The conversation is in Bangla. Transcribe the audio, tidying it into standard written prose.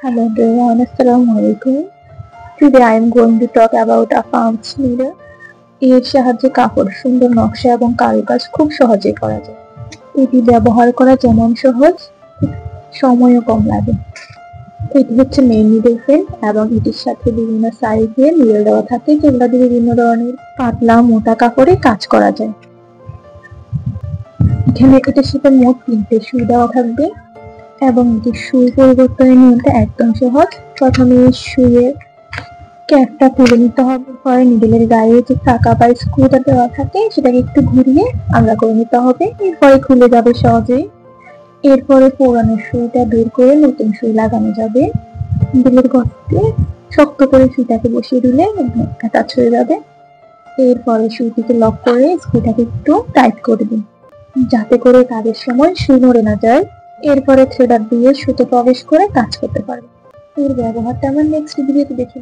Hello everyone, Assalamualaikum. Today I am going to talk about a pouch needle. এর সাহায্যে কাপড় সুন্দর নকশা এবং কারুকাজ খুব সহজেই করা যায়। এটি ব্যবহার করা যেমন সহজ, সময়ও কম লাগে। এটি হচ্ছে মেইন নিডল ফ্রেম এবং এটির সাথে বিভিন্ন সাইজে নিডল দেওয়া থাকে, যেগুলো দিয়ে বিভিন্ন ধরনের পাতলা মোটা কাপড়ে কাজ করা যায়। এখানে এটার সাথে মোট 3টে সুই দেওয়া থাকবে এবং এটির সুই পরিবর্তনের নিয়মটা একদম সহজ। প্রথমে সুইয়ের ক্যাপটা তুলে নিতে হবে, পরে নিডলের গায়ে যে চাকা বা স্ক্রুটা দেওয়া থাকে সেটাকে একটু ঘুরিয়ে আলগা করে নিতে হবে, এরপরে খুলে যাবে সহজেই। এরপরে পুরানো সুইটা বের করে নতুন সুই লাগানো যাবে। নিডলের গর্তে শক্ত করে সুইটাকে বসিয়ে দিলে অ্যাটাচ হয়ে যাবে। এরপরে সুইটিকে লক করে স্ক্রুটাকে একটু টাইট করে দিন, যাতে করে কাজের সময় সুই নড়ে না যায়। এরপরে থ্রেডার দিয়ে সুতো প্রবেশ করে কাজ করতে পারবে। এর ব্যবহারটা আমার নেক্সট ভিডিওতে দেখে